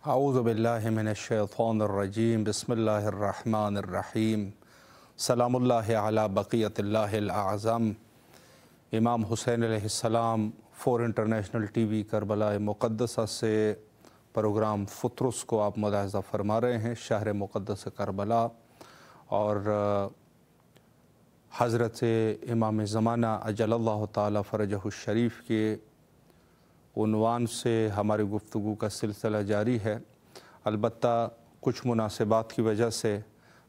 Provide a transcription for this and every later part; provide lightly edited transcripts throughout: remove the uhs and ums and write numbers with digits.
اعوذ باللہ من الشیطان الرجیم بسم اللہ الرحمن الرحیم سلام اللہ علی بقیت اللہ الاعظم۔ امام حسین علیہ السلام فور انٹرنیشنل ٹی وی کربلا مقدسہ سے پروگرام فطرس کو آپ ملاحظہ فرما رہے ہیں، شہر مقدس کربلا، اور حضرت امام زمانہ اجل اللہ تعالی فرجہ الشریف کے عنوان سے ہماری گفتگو کا سلسلہ جاری ہے۔ البتہ کچھ مناسبات کی وجہ سے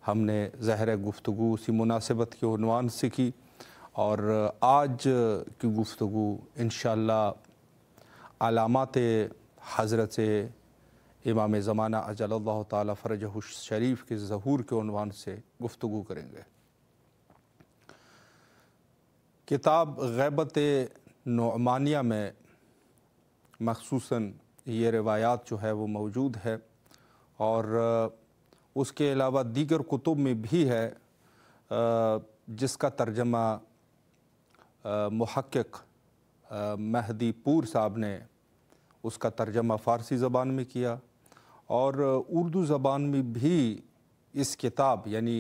ہم نے ظاہر گفتگو اسی مناسبت کے عنوان سے کی، اور آج کی گفتگو انشاءاللہ علامات حضرت امام زمانہ اجل اللہ تعالی فرجہ الشریف کے ظہور کے عنوان سے گفتگو کریں گے۔ کتاب غیبت نعمانیہ میں مخصوصاً یہ روایات جو ہے وہ موجود ہے، اور اس کے علاوہ دیگر کتب میں بھی ہے جس کا ترجمہ محقق مہدی پور صاحب نے اس کا ترجمہ فارسی زبان میں کیا، اور اردو زبان میں بھی اس کتاب یعنی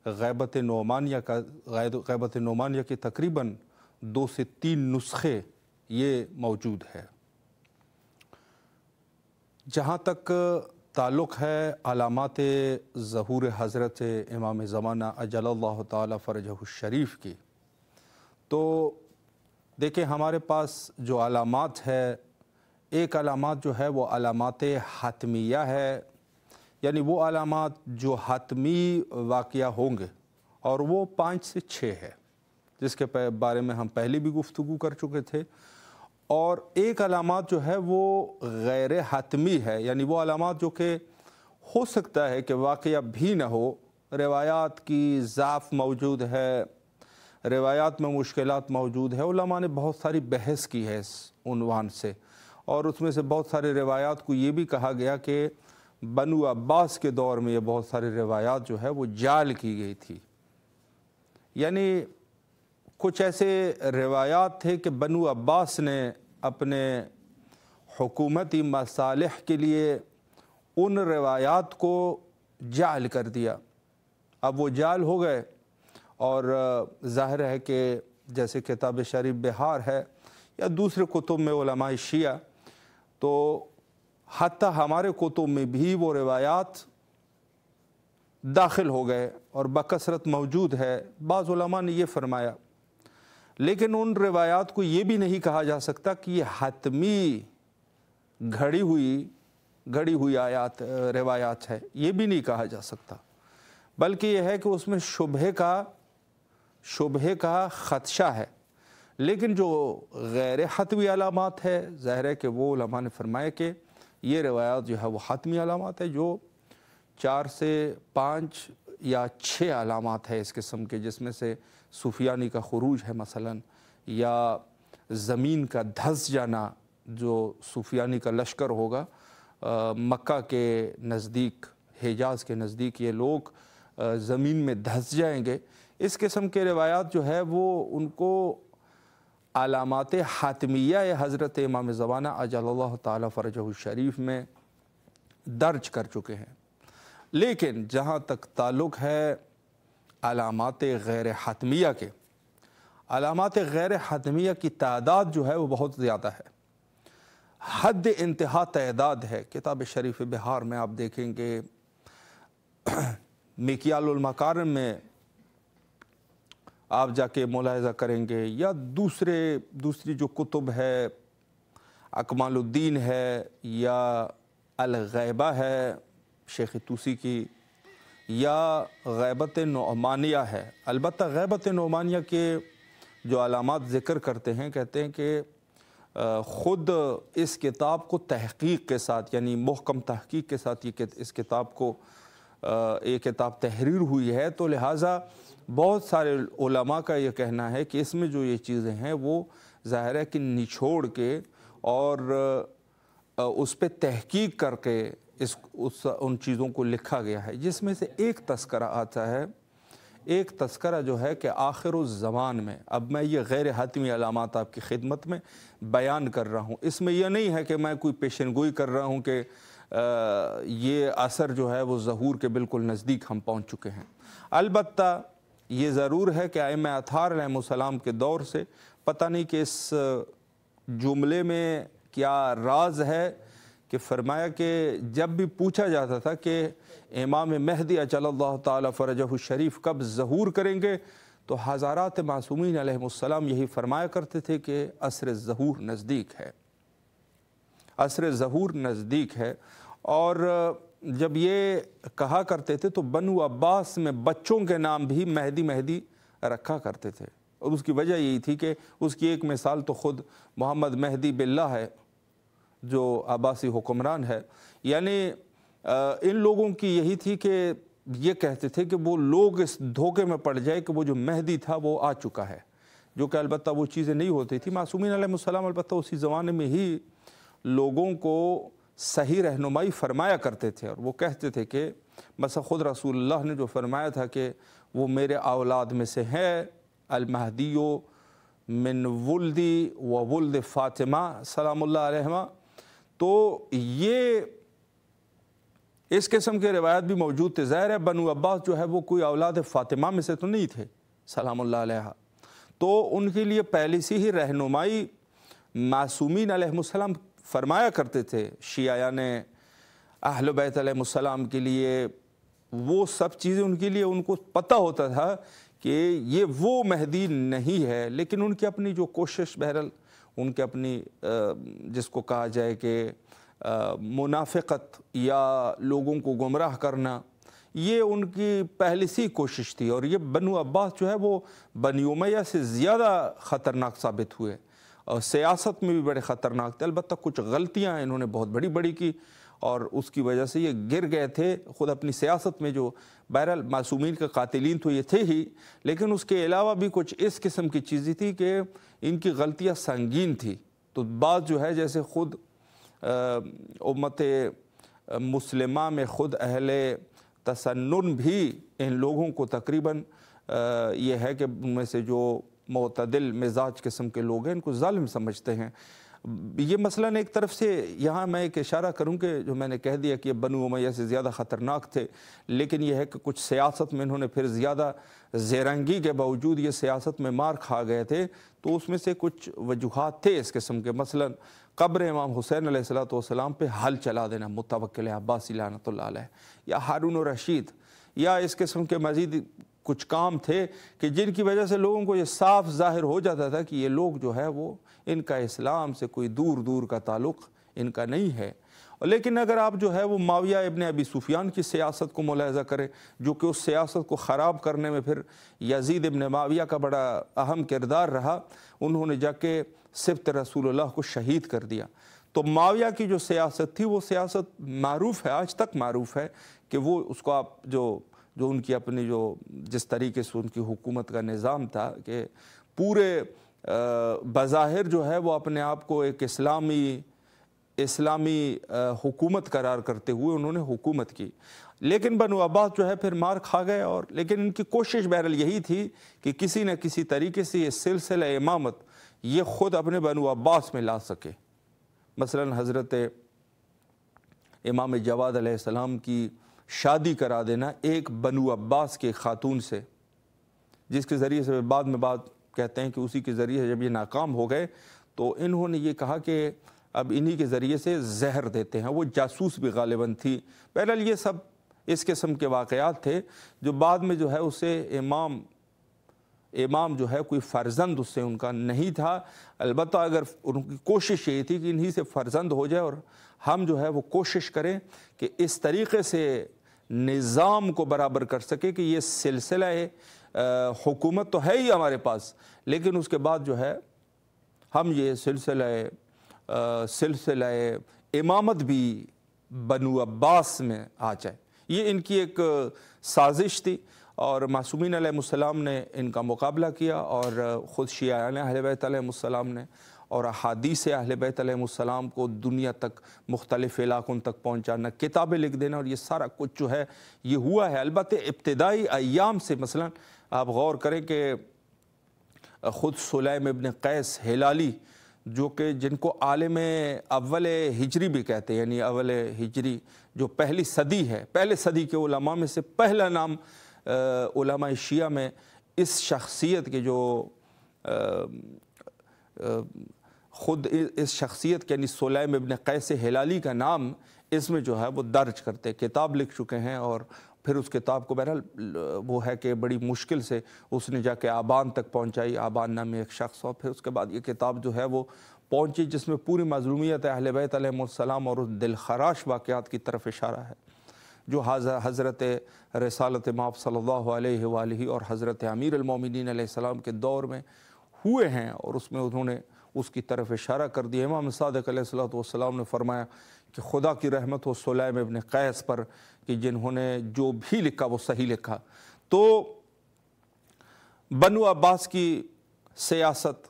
غیبت نعمانیہ کے تقریباً 2 سے 3 نسخے یہ موجود ہے۔ جہاں تک تعلق ہے علامات ظہور حضرت امام زمانہ اجل اللہ تعالی فرجہ الشریف کی، تو دیکھیں ہمارے پاس جو علامات ہے، ایک علامات جو ہے وہ علامات حتمیہ ہے، یعنی وہ علامات جو حتمی واقعہ ہوں گے، اور وہ 5 سے 6 ہے، جس کے بارے میں ہم پہلے بھی گفتگو کر چکے تھے۔ اور ایک علامات جو ہے وہ غیر حتمی ہے، یعنی وہ علامات جو کہ ہو سکتا ہے کہ واقعہ بھی نہ ہو، روایات کی ضعف موجود ہے، روایات میں مشکلات موجود ہے۔ علماء نے بہت ساری بحث کی ہے اس عنوان سے، اور اس میں سے بہت سارے روایات کو یہ بھی کہا گیا کہ بنو عباس کے دور میں یہ بہت سارے روایات جو ہے وہ جعل کی گئی تھی، یعنی کچھ ایسے روایات تھے کہ بنو عباس نے اپنے حکومتی مصالح کے لیے ان روایات کو جعل کر دیا۔ اب وہ جعل ہو گئے، اور ظاہر ہے کہ جیسے کتاب شریف بہار ہے یا دوسرے کتب میں علماء شیعہ، تو حتیٰ ہمارے کتب میں بھی وہ روایات داخل ہو گئے اور بکثرت موجود ہے۔ بعض علماء نے یہ فرمایا، لیکن ان روایات کو یہ بھی نہیں کہا جا سکتا کہ یہ حتمی گھڑی ہوئی روایات ہے، یہ بھی نہیں کہا جا سکتا، بلکہ یہ ہے کہ اس میں شبہے کا خدشہ ہے۔ لیکن جو غیر حتمی علامات ہے، ظاہر ہے کہ وہ علماء نے فرمایا کہ یہ روایات جو ہے وہ حتمی علامات ہے، جو 4 سے 5 یا 6 علامات ہے اس قسم کے، جس میں سے سفیانی کا خروج ہے مثلا، یا زمین کا دھس جانا، جو سفیانی کا لشکر ہوگا مکہ کے نزدیک، حجاز کے نزدیک، یہ لوگ زمین میں دھس جائیں گے۔ اس قسم کے روایات جو ہے وہ ان کو علامات حاتمیہ حضرت امام زمانہ اجل اللہ تعالی فرجہ الشریف میں درج کر چکے ہیں۔ لیکن جہاں تک تعلق ہے علامات غیر حتمیہ کے، علامات غیر حتمیہ کی تعداد جو ہے وہ بہت زیادہ ہے، حد انتہا تعداد ہے۔ کتاب شریف بہار میں آپ دیکھیں گے، مکیال المکارم میں آپ جا کے ملاحظہ کریں گے، یا دوسری جو کتب ہے، اکمال الدین ہے یا الغیبہ ہے شیخ طوسی کی، یا غیبت نعمانیہ ہے۔ البتہ غیبت نعمانیہ کے جو علامات ذکر کرتے ہیں، کہتے ہیں کہ خود اس کتاب کو تحقیق کے ساتھ، یعنی محکم تحقیق کے ساتھ اس کتاب کو یہ کتاب تحریر ہوئی ہے، تو لہٰذا بہت سارے علماء کا یہ کہنا ہے کہ اس میں جو یہ چیزیں ہیں وہ ظاہر ہے کہ نچوڑ کے اور اس پہ تحقیق کر کے ان چیزوں کو لکھا گیا ہے، جس میں سے ایک تذکرہ آتا ہے، ایک تذکرہ جو ہے کہ آخر الزمان میں، اب میں یہ غیر حتمی علامات آپ کی خدمت میں بیان کر رہا ہوں، اس میں یہ نہیں ہے کہ میں کوئی پیشن گوئی کر رہا ہوں کہ یہ عصر جو ہے وہ ظہور کے بالکل نزدیک ہم پہنچ چکے ہیں۔ البتہ یہ ضرور ہے کہ ائمہ اطہار علیہ السلام کے دور سے پتہ نہیں کہ اس جملے میں کیا راز ہے کہ فرمایا کہ جب بھی پوچھا جاتا تھا کہ امام مہدی اجل اللہ تعالی فرجہ الشریف کب ظہور کریں گے، تو حضرات معصومین علیہ السلام یہی فرمایا کرتے تھے کہ عصر ظہور نزدیک ہے، عصر ظہور نزدیک ہے۔ اور جب یہ کہا کرتے تھے تو بنو عباس میں بچوں کے نام بھی مہدی مہدی رکھا کرتے تھے، اور اس کی وجہ یہی تھی کہ اس کی ایک مثال تو خود محمد مہدی باللہ ہے جو عباسی حکمران ہے۔ یعنی ان لوگوں کی یہی تھی کہ یہ کہتے تھے کہ وہ لوگ اس دھوکے میں پڑ جائے کہ وہ جو مہدی تھا وہ آ چکا ہے، جو کہ البتہ وہ چیزیں نہیں ہوتی تھی۔ معصومین علیہ السلام البتہ اسی زمانے میں ہی لوگوں کو صحیح رہنمائی فرمایا کرتے تھے، اور وہ کہتے تھے کہ مثلا خود رسول اللہ نے جو فرمایا تھا کہ وہ میرے اولاد میں سے ہے، المہدی من ولدی و ولد فاطمہ سلام اللہ علیہما، تو یہ اس قسم کے روایت بھی موجود تھے۔ ظاہر ہے بنو عباس جو ہے وہ کوئی اولاد فاطمہ میں سے تو نہیں تھے سلام اللہ علیہا، تو ان کے لیے پہلی سی ہی رہنمائی معصومین علیہ السلام فرمایا کرتے تھے۔ شیعیان اہل بیت علیہ السلام کے لیے وہ سب چیزیں ان کے لیے ان کو پتہ ہوتا تھا کہ یہ وہ مہدی نہیں ہے، لیکن ان کی اپنی جو کوشش، بہرحال ان کے اپنی جس کو کہا جائے کہ منافقت یا لوگوں کو گمراہ کرنا، یہ ان کی پہلی سی کوشش تھی۔ اور یہ بنو عباس جو ہے وہ بنی امیہ سے زیادہ خطرناک ثابت ہوئے، اور سیاست میں بھی بڑے خطرناک تھے۔ البتہ کچھ غلطیاں انہوں نے بہت بڑی بڑی کی، اور اس کی وجہ سے یہ گر گئے تھے خود اپنی سیاست میں۔ جو بہرحال معصومین کے قاتلین تو یہ تھے ہی، لیکن اس کے علاوہ بھی کچھ اس قسم کی چیزیں تھی کہ ان کی غلطیاں سنگین تھی۔ تو بعض جو ہے جیسے خود امت مسلمہ میں خود اہل تسنن بھی ان لوگوں کو تقریباً یہ ہے کہ ان میں سے جو معتدل مزاج قسم کے لوگ ہیں ان کو ظالم سمجھتے ہیں۔ یہ مثلا ایک طرف سے یہاں میں ایک اشارہ کروں کہ جو میں نے کہہ دیا کہ یہ بنو امیہ سے زیادہ خطرناک تھے، لیکن یہ ہے کہ کچھ سیاست میں انہوں نے پھر زیادہ زیرنگی کے باوجود یہ سیاست میں مار کھا گئے تھے، تو اس میں سے کچھ وجوہات تھے اس قسم کے۔ مثلا قبر امام حسین علیہ السلام پہ حل چلا دینا متوکل عباسی لعنت اللہ علیہ، یا ہارون الرشید، یا اس قسم کے مزید کچھ کام تھے کہ جن کی وجہ سے لوگوں کو یہ صاف ظاہر ہو جاتا تھا کہ یہ لوگ جو ہے وہ ان کا اسلام سے کوئی دور دور کا تعلق ان کا نہیں ہے۔ لیکن اگر آپ جو ہے وہ معاویہ ابن ابی سفیان کی سیاست کو ملاحظہ کریں، جو کہ اس سیاست کو خراب کرنے میں پھر یزید ابن معاویہ کا بڑا اہم کردار رہا، انہوں نے جا کے سبط رسول اللہ کو شہید کر دیا۔ تو معاویہ کی جو سیاست تھی وہ سیاست معروف ہے، آج تک معروف ہے کہ وہ اس کو آپ جو ان کی اپنی جو جس طریقے سے ان کی حکومت کا نظام تھا کہ پورے بظاہر جو ہے وہ اپنے آپ کو ایک اسلامی حکومت قرار کرتے ہوئے انہوں نے حکومت کی، لیکن بنو عباس جو ہے پھر مار کھا گئے۔ اور لیکن ان کی کوشش بہرحال یہی تھی کہ کسی نہ کسی طریقے سے یہ سلسلہ امامت یہ خود اپنے بنو عباس میں لا سکے۔ مثلا حضرت امام جواد علیہ السلام کی شادی کرا دینا ایک بنو عباس کے خاتون سے، جس کے ذریعے سے بعد میں کہتے ہیں کہ اسی کے ذریعے سے جب یہ ناکام ہو گئے تو انہوں نے یہ کہا کہ اب انہی کے ذریعے سے زہر دیتے ہیں۔ وہ جاسوس بھی غالباً تھی۔ بہرحال یہ سب اس قسم کے واقعات تھے جو بعد میں جو ہے اسے امام جو ہے کوئی فرزند اس سے ان کا نہیں تھا۔ البتہ اگر ان کی کوشش یہی تھی کہ انہی سے فرزند ہو جائے، اور ہم جو ہے وہ کوشش کریں کہ اس طریقے سے نظام کو برابر کر سکے کہ یہ سلسلہ حکومت تو ہے ہی ہمارے پاس، لیکن اس کے بعد جو ہے ہم یہ سلسلہ امامت بھی بنو عباس میں آ جائے۔ یہ ان کی ایک سازش تھی، اور معصومین علیہ السلام نے ان کا مقابلہ کیا، اور خود شیعیان اہل بیت علیہ السلام نے، اور احادیث اہل بیت علیہ السلام کو دنیا تک مختلف علاقوں تک پہنچانا، کتابیں لکھ دینا، اور یہ سارا کچھ جو ہے یہ ہوا ہے۔ البتہ ابتدائی ایام سے مثلا آپ غور کریں کہ خود سلیم ابن قیس ہلالی جو کہ جن کو عالم اول ہجری بھی کہتے ہیں، یعنی اول ہجری جو پہلی صدی ہے، پہلے صدی کے علماء میں سے پہلا نام علماء شیعہ میں اس شخصیت کے جو خود اس شخصیت کے یعنی سلیم ابن قیس ہلالی کا نام اس میں جو ہے وہ درج کرتے، کتاب لکھ چکے ہیں، اور پھر اس کتاب کو بہرحال وہ ہے کہ بڑی مشکل سے اس نے جا کے آبان تک پہنچائی، آبان نامی ایک شخص، اور پھر اس کے بعد یہ کتاب جو ہے وہ پہنچی، جس میں پوری مظلومیت اہل بیت علیہ السلام اور اس دلخراش واقعات کی طرف اشارہ ہے جو حضرت رسالت مآب صلی اللہ علیہ وآلہ اور حضرت امیر المومنین علیہ السلام کے دور میں ہوئے ہیں، اور اس میں انہوں نے اس کی طرف اشارہ کر دیا۔ امام صادق علیہ السلام نے فرمایا کہ خدا کی رحمت ہو سلیم ابن قیس پر کہ جنہوں نے جو بھی لکھا وہ صحیح لکھا۔ تو بنو عباس کی سیاست،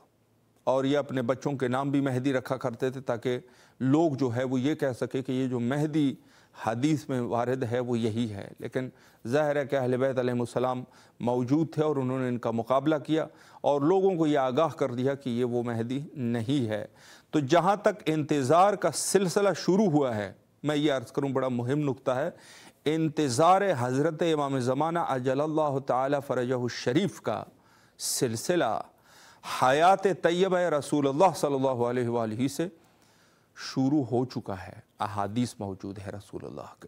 اور یہ اپنے بچوں کے نام بھی مہدی رکھا کرتے تھے تاکہ لوگ جو ہے وہ یہ کہہ سکے کہ یہ جو مہدی حدیث میں وارد ہے وہ یہی ہے، لیکن ظاہر ہے کہ اہل بیت علیہ السلام موجود تھے اور انہوں نے ان کا مقابلہ کیا اور لوگوں کو یہ آگاہ کر دیا کہ یہ وہ مہدی نہیں ہے۔ تو جہاں تک انتظار کا سلسلہ شروع ہوا ہے، میں یہ عرض کروں بڑا مہم نقطہ ہے، انتظار حضرت امام زمانہ عجل اللہ تعالی فرجہ الشریف کا سلسلہ حیات طیبہ رسول اللہ صلی اللہ علیہ وآلہ سے شروع ہو چکا ہے۔ احادیث موجود ہے رسول اللہ کے،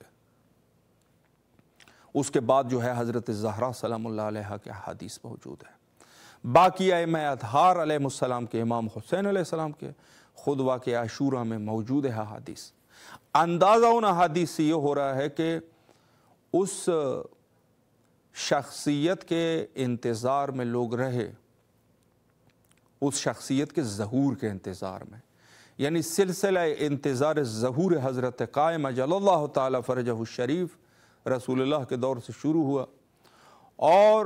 اس کے بعد جو ہے حضرت زہرا سلام اللہ علیہ کے احادیث موجود ہے، باقی ائمہ اطہار علیہ السلام کے، امام حسین علیہ السلام کے خود واقع عاشورہ میں موجود ہے احادیث۔ اندازہ ان احادیث سے یہ ہو رہا ہے کہ اس شخصیت کے انتظار میں لوگ رہے، اس شخصیت کے ظہور کے انتظار میں، یعنی سلسلہ انتظار ظہور حضرت قائم اجل اللہ تعالی فرجہ الشریف رسول اللہ کے دور سے شروع ہوا، اور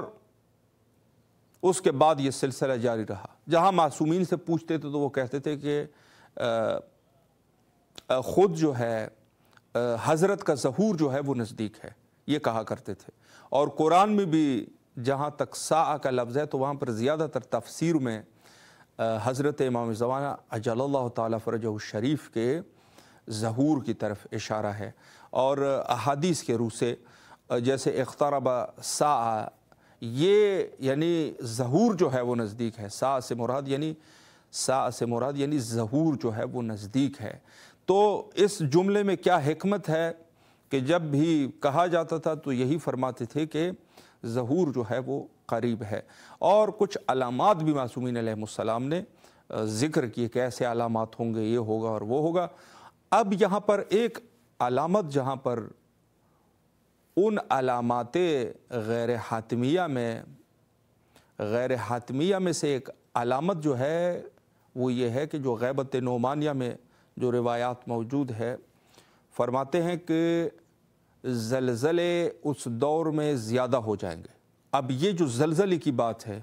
اس کے بعد یہ سلسلہ جاری رہا۔ جہاں معصومین سے پوچھتے تھے تو وہ کہتے تھے کہ خود جو ہے حضرت کا ظہور جو ہے وہ نزدیک ہے، یہ کہا کرتے تھے۔ اور قرآن میں بھی جہاں تک ساعہ کا لفظ ہے تو وہاں پر زیادہ تر تفسیر میں حضرت امام زمانہ عجل اللہ تعالی فرجہ الشریف کے ظہور کی طرف اشارہ ہے، اور احادیث کے روح سے جیسے اقترب ساعہ، یہ یعنی ظہور جو ہے وہ نزدیک ہے، ساعہ سے مراد یعنی ظہور جو ہے وہ نزدیک ہے۔ تو اس جملے میں کیا حکمت ہے کہ جب بھی کہا جاتا تھا تو یہی فرماتے تھے کہ ظہور جو ہے وہ قریب ہے، اور کچھ علامات بھی معصومین علیہ السلام نے ذکر کیے کہ ایسے علامات ہوں گے، یہ ہوگا اور وہ ہوگا۔ اب یہاں پر ایک علامت، جہاں پر ان علامات غیر حاتمیہ میں سے ایک علامت جو ہے وہ یہ ہے کہ جو غیبت نعمانیہ میں جو روایات موجود ہے، فرماتے ہیں کہ زلزلے اس دور میں زیادہ ہو جائیں گے۔ اب یہ جو زلزلے کی بات ہے،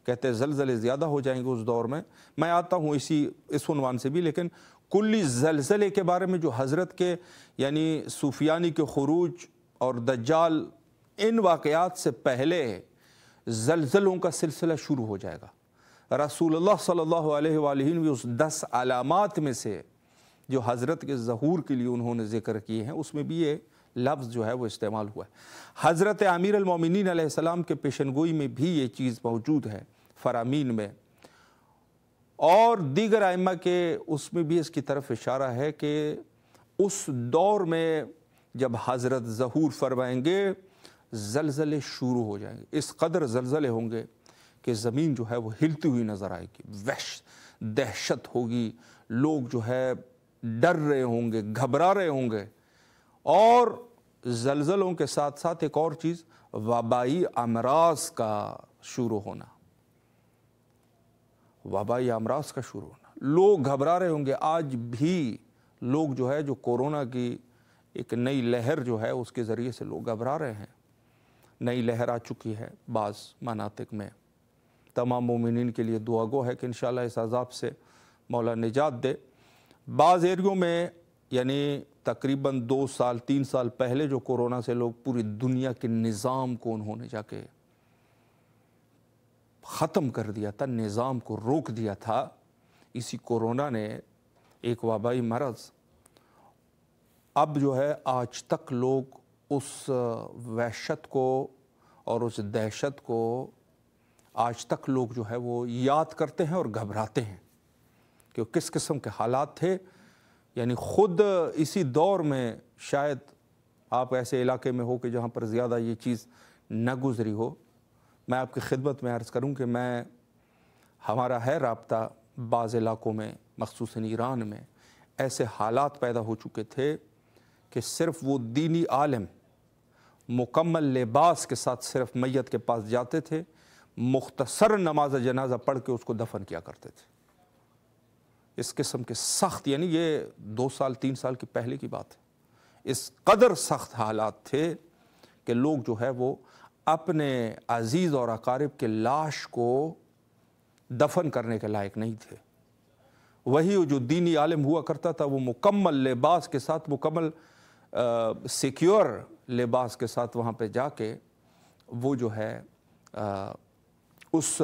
کہتے ہیں زلزلے زیادہ ہو جائیں گے اس دور میں، میں آتا ہوں اس عنوان سے بھی، لیکن کلی زلزلے کے بارے میں جو حضرت کے یعنی سفیانی کے خروج اور دجال، ان واقعات سے پہلے زلزلوں کا سلسلہ شروع ہو جائے گا۔ رسول اللہ صلی اللہ علیہ وآلہ نے بھی اس 10 علامات میں سے جو حضرت کے ظہور کے لیے انہوں نے ذکر کیے ہیں، اس میں بھی یہ لفظ جو ہے وہ استعمال ہوا ہے۔ حضرت امیر المومنین علیہ السلام کے پیشنگوئی میں بھی یہ چیز موجود ہے، فرامین میں، اور دیگر ائمہ کے اس میں بھی اس کی طرف اشارہ ہے کہ اس دور میں جب حضرت ظہور فرمائیں گے زلزلے شروع ہو جائیں گے، اس قدر زلزلے ہوں گے کہ زمین جو ہے وہ ہلتی ہوئی نظر آئے گی، دہشت ہوگی، لوگ جو ہے ڈر رہے ہوں گے، گھبرا رہے ہوں گے۔ اور زلزلوں کے ساتھ ساتھ ایک اور چیز، وبائی امراض کا شروع ہونا، وبائی امراض کا شروع ہونا، لوگ گھبرا رہے ہوں گے۔ آج بھی لوگ جو ہے جو کورونا کی ایک نئی لہر جو ہے اس کے ذریعے سے لوگ گھبرا رہے ہیں، نئی لہر آ چکی ہے بعض مناطق میں۔ تمام مومنین کے لیے دعا گو ہے کہ انشاءاللہ اس عذاب سے مولا نجات دے۔ بعض ایریوں میں یعنی تقریباً 2 سال 3 سال پہلے جو کورونا سے لوگ پوری دنیا کے نظام کو انہوں نے جا کے ختم کر دیا تھا، نظام کو روک دیا تھا، اسی کورونا نے ایک وبائی مرض اب جو ہے آج تک لوگ اس وحشت کو اور اس دہشت کو آج تک لوگ جو ہے وہ یاد کرتے ہیں اور گھبراتے ہیں کہ وہ کس قسم کے حالات تھے. یعنی خود اسی دور میں شاید آپ ایسے علاقے میں ہو کہ جہاں پر زیادہ یہ چیز نہ گزری ہو. میں آپ کی خدمت میں عرض کروں کہ ہمارا ہے رابطہ بعض علاقوں میں مخصوصاً ایران میں ایسے حالات پیدا ہو چکے تھے کہ صرف وہ دینی عالم مکمل لباس کے ساتھ صرف میت کے پاس جاتے تھے, مختصر نماز جنازہ پڑھ کے اس کو دفن کیا کرتے تھے. اس قسم کے سخت, یعنی یہ 2 سال 3 سال کی پہلے کی بات ہے, اس قدر سخت حالات تھے کہ لوگ جو ہے وہ اپنے عزیز اور اقارب کے لاش کو دفن کرنے کے لائق نہیں تھے. وہی جو دینی عالم ہوا کرتا تھا وہ مکمل لباس کے ساتھ, مکمل سیکیور لباس کے ساتھ وہاں پہ جا کے وہ جو ہے اس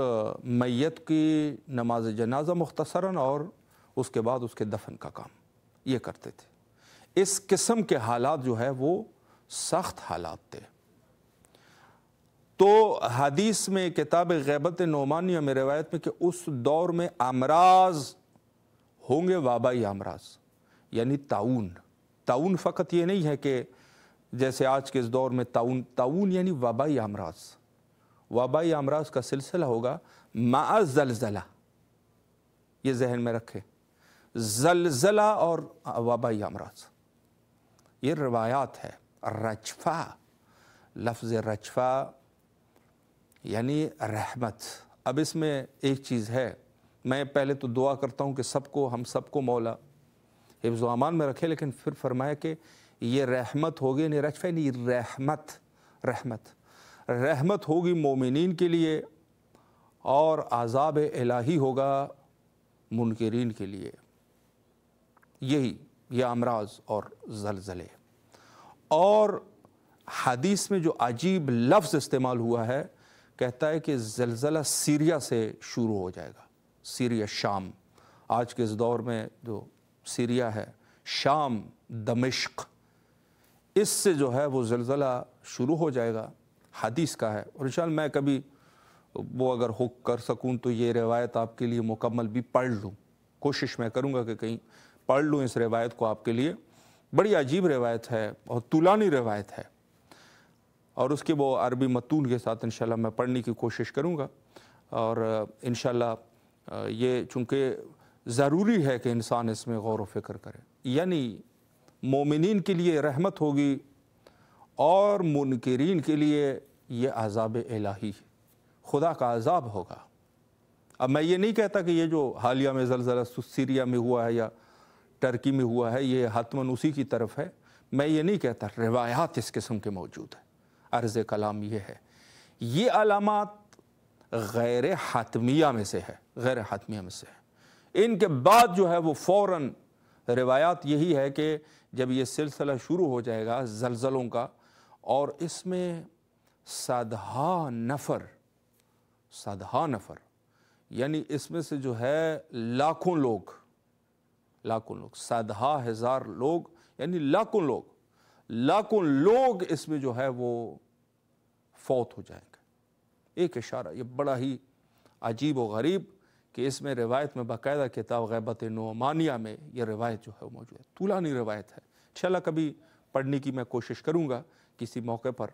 میت کی نماز جنازہ مختصراً اور اس کے بعد اس کے دفن کا کام یہ کرتے تھے. اس قسم کے حالات جو ہے وہ سخت حالات تھے. تو حدیث میں کتاب غیبت نعمانیہ میں روایت میں کہ اس دور میں امراض ہوں گے, وبائی امراض, یعنی تعاون فقط یہ نہیں ہے کہ جیسے آج کے اس دور میں تعاون یعنی وبائی امراض. وبائی امراض کا سلسلہ ہوگا مع زلزلہ, یہ ذہن میں رکھے, زلزلہ اور وبائی امراض یہ روایات ہے. رجفہ, لفظ رجفہ یعنی رحمت. اب اس میں ایک چیز ہے, میں پہلے تو دعا کرتا ہوں کہ ہم سب کو مولا حفظ و امان میں رکھے, لیکن پھر فرمایا کہ یہ رحمت ہوگی, یعنی رجفہ یعنی رحمت ہوگی مومنین کے لیے اور عذاب الہی ہوگا منکرین کے لیے. یہ امراض اور زلزلے. اور حدیث میں جو عجیب لفظ استعمال ہوا ہے, کہتا ہے کہ زلزلہ سیریا سے شروع ہو جائے گا. سیریا, شام, آج کے اس دور میں جو سیریا ہے, شام, دمشق, اس سے جو ہے وہ زلزلہ شروع ہو جائے گا. حدیث کا ہے, اور انشاءاللہ میں کبھی وہ اگر ہو کر سکوں تو یہ روایت آپ کے لیے مکمل بھی پڑھ لوں. کوشش میں کروں گا کہ کہیں پڑھ لوں اس روایت کو آپ کے لیے. بڑی عجیب روایت ہے, بہت طولانی روایت ہے, اور اس کے وہ عربی متون کے ساتھ انشاءاللہ میں پڑھنے کی کوشش کروں گا. اور انشاءاللہ یہ چونکہ ضروری ہے کہ انسان اس میں غور و فکر کرے. یعنی مومنین کے لیے رحمت ہوگی اور منکرین کے لیے یہ عذاب الہی, خدا کا عذاب ہوگا. اب میں یہ نہیں کہتا کہ یہ جو حالیہ میں زلزلہ سیریا میں ہوا ہے یا ٹرکی میں ہوا ہے یہ حتماً اسی کی طرف ہے, میں یہ نہیں کہتا. روایات اس قسم کے موجود ہیں. عرض کلام یہ ہے, یہ علامات غیر حتمیہ میں سے ہے, ان کے بعد جو ہے وہ فوراً روایات یہی ہے کہ جب یہ سلسلہ شروع ہو جائے گا زلزلوں کا, اور اس میں صدہا نفر, یعنی اس میں سے جو ہے لاکھوں لوگ, صدہا ہزار لوگ, یعنی لاکھوں لوگ اس میں جو ہے وہ فوت ہو جائیں گے. ایک اشارہ, یہ بڑا ہی عجیب و غریب کہ اس میں روایت میں باقاعدہ کتاب غیبت نعمانیہ میں یہ روایت جو ہے وہ موجود ہے. طولانی روایت ہے, انشاءاللہ کبھی پڑھنے کی میں کوشش کروں گا کسی موقع پر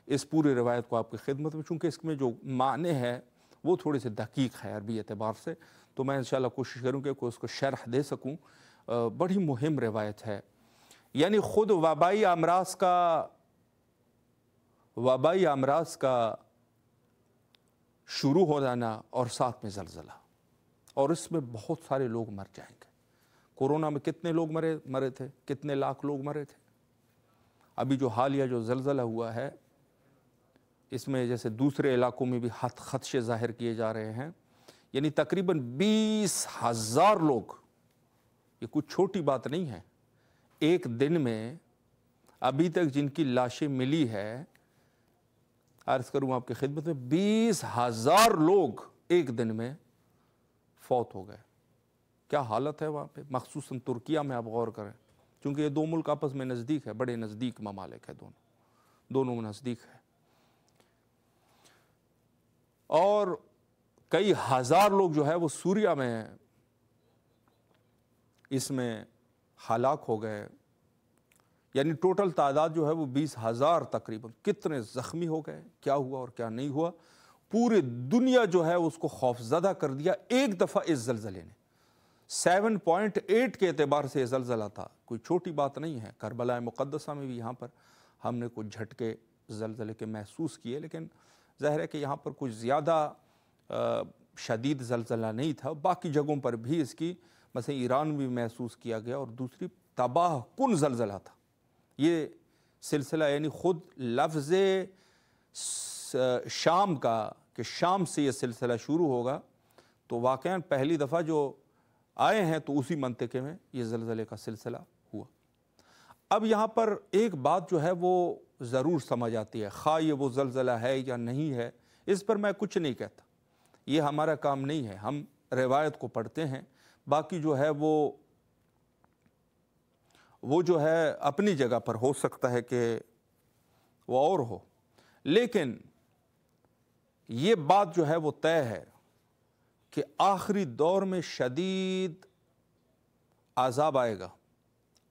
اس پوری روایت کو آپ کی خدمت میں, چونکہ اس میں جو معنی ہے وہ تھوڑے سے دقیق ہے عربی اعتبار سے, تو میں انشاءاللہ کوشش کروں کہ اس کو شرح دے سکوں. بڑی مہم روایت ہے. یعنی خود وبائی امراض کا شروع ہو جانا اور ساتھ میں زلزلہ, اور اس میں بہت سارے لوگ مر جائیں گے. کورونا میں کتنے لوگ مرے تھے, کتنے لاکھ لوگ مرے تھے. ابھی جو حالیہ جو زلزلہ ہوا ہے اس میں جیسے دوسرے علاقوں میں بھی خدشے ظاہر کیے جا رہے ہیں, یعنی تقریباً 20,000 لوگ, یہ کچھ چھوٹی بات نہیں ہے. ایک دن میں ابھی تک جن کی لاشیں ملی ہے, عرض کروں آپ کی خدمت میں 20,000 لوگ ایک دن میں فوت ہو گئے. کیا حالت ہے وہاں پہ، مخصوصاً ترکیہ میں آپ غور کریں، چونکہ یہ دو ملک آپس میں نزدیک ہے، بڑے نزدیک ممالک ہے، دونوں میں نزدیک ہے، اور کئی ہزار لوگ جو ہے وہ سوریہ میں اس میں ہلاک ہو گئے، یعنی ٹوٹل تعداد جو ہے وہ 20,000 تقریباً، کتنے زخمی ہو گئے، کیا ہوا اور کیا نہیں ہوا، پوری دنیا جو ہے اس کو خوف زدہ کر دیا ایک دفعہ اس زلزلے نے۔ 7.8 کے اعتبار سے یہ زلزلہ تھا، کوئی چھوٹی بات نہیں ہے۔ کربلا مقدسہ میں بھی یہاں پر ہم نے کچھ جھٹکے زلزلے کے محسوس کیے، لیکن ظاہر ہے کہ یہاں پر کچھ زیادہ شدید زلزلہ نہیں تھا، باقی جگہوں پر بھی اس کی، مثلا ایران میں بھی محسوس کیا گیا، اور دوسری تباہ کن زلزلہ تھا یہ سلسلہ، یعنی خود لفظ شام کا، کہ شام سے یہ سلسلہ شروع ہوگا، تو واقعاً پہلی دفعہ جو آئے ہیں تو اسی منطقے میں یہ زلزلے کا سلسلہ ہوا۔ اب یہاں پر ایک بات جو ہے وہ ضرور سمجھ آتی ہے، خواہ یہ وہ زلزلہ ہے یا نہیں ہے، اس پر میں کچھ نہیں کہتا، یہ ہمارا کام نہیں ہے، ہم روایت کو پڑھتے ہیں، باقی جو ہے وہ جو ہے اپنی جگہ پر ہو سکتا ہے کہ وہ اور ہو، لیکن یہ بات جو ہے وہ طے ہے کہ آخری دور میں شدید عذاب آئے گا،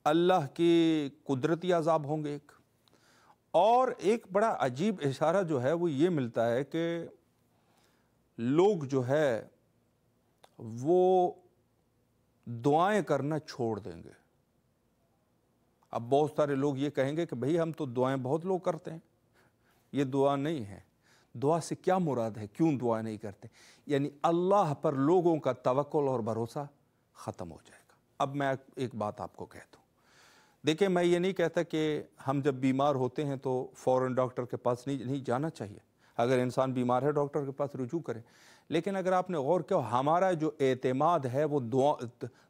اللہ کی قدرتی عذاب ہوں گے ایک، اور ایک بڑا عجیب اشارہ جو ہے وہ یہ ملتا ہے کہ لوگ جو ہے وہ دعائیں کرنا چھوڑ دیں گے۔ اب بہت سارے لوگ یہ کہیں گے کہ بھئی ہم تو دعائیں بہت لوگ کرتے ہیں، یہ دعا نہیں ہے۔ دعا سے کیا مراد ہے، کیوں دعا نہیں کرتے؟ یعنی اللہ پر لوگوں کا توکل اور بھروسہ ختم ہو جائے گا۔ اب میں ایک بات آپ کو کہتا ہوں، دیکھیں میں یہ نہیں کہتا کہ ہم جب بیمار ہوتے ہیں تو فوراً ڈاکٹر کے پاس نہیں جانا چاہیے، اگر انسان بیمار ہے ڈاکٹر کے پاس رجوع کرے، لیکن اگر آپ نے غور کیا، ہمارا جو اعتماد ہے وہ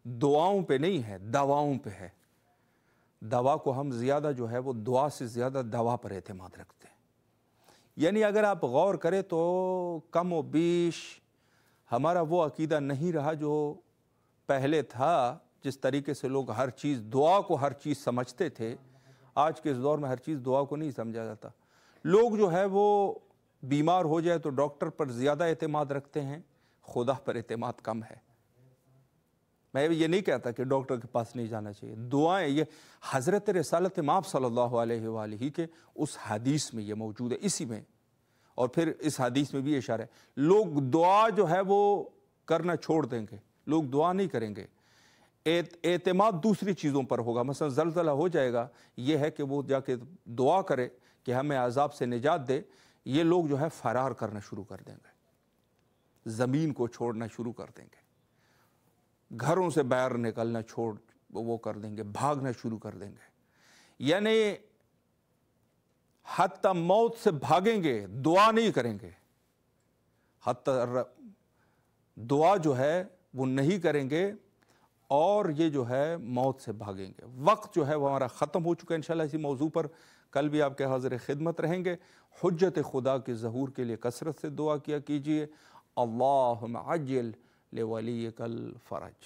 دعاؤں پہ نہیں ہے، دواؤں پہ ہے۔ دوا کو ہم زیادہ جو ہے وہ دعا سے زیادہ دوا پر اعتماد رکھتے ہیں۔ یعنی اگر آپ غور کریں تو کم و بیش ہمارا وہ عقیدہ نہیں رہا جو پہلے تھا، جس طریقے سے لوگ ہر چیز دعا کو ہر چیز سمجھتے تھے۔ آج کے اس دور میں ہر چیز دعا کو نہیں سمجھا جاتا، لوگ جو ہے وہ بیمار ہو جائے تو ڈاکٹر پر زیادہ اعتماد رکھتے ہیں، خدا پر اعتماد کم ہے۔ میں یہ نہیں کہتا کہ ڈاکٹر کے پاس نہیں جانا چاہیے، دعائیں، یہ حضرت رسالت مآب صلی اللہ علیہ وآلہ کے اس حدیث میں یہ موجود ہے، اسی میں، اور پھر اس حدیث میں بھی اشارہ ہے، لوگ دعا جو ہے وہ کرنا چھوڑ دیں گے، لوگ دعا نہیں کریں گے، اعتماد دوسری چیزوں پر ہوگا۔ مثلا زلزلہ ہو جائے گا، یہ ہے کہ وہ جا کے دعا کرے کہ ہمیں عذاب سے نجات دے، یہ لوگ جو ہے فرار کرنا شروع کر دیں گے، زمین کو چھوڑنا شروع کر دیں گے، گھروں سے باہر نکلنا چھوڑ وہ کر دیں گے، بھاگنا شروع کر دیں گے، یعنی حتی موت سے بھاگیں گے، دعا نہیں کریں گے، حتی دعا جو ہے وہ نہیں کریں گے، اور یہ جو ہے موت سے بھاگیں گے۔ وقت جو ہے وہ ہمارا ختم ہو چکا ہے، انشاءاللہ اسی موضوع پر کل بھی آپ کے حاضر خدمت رہیں گے۔ حجت خدا کے ظہور کے لیے کثرت سے دعا کیا کیجئے۔ اللہم عجل لولیک الفرج۔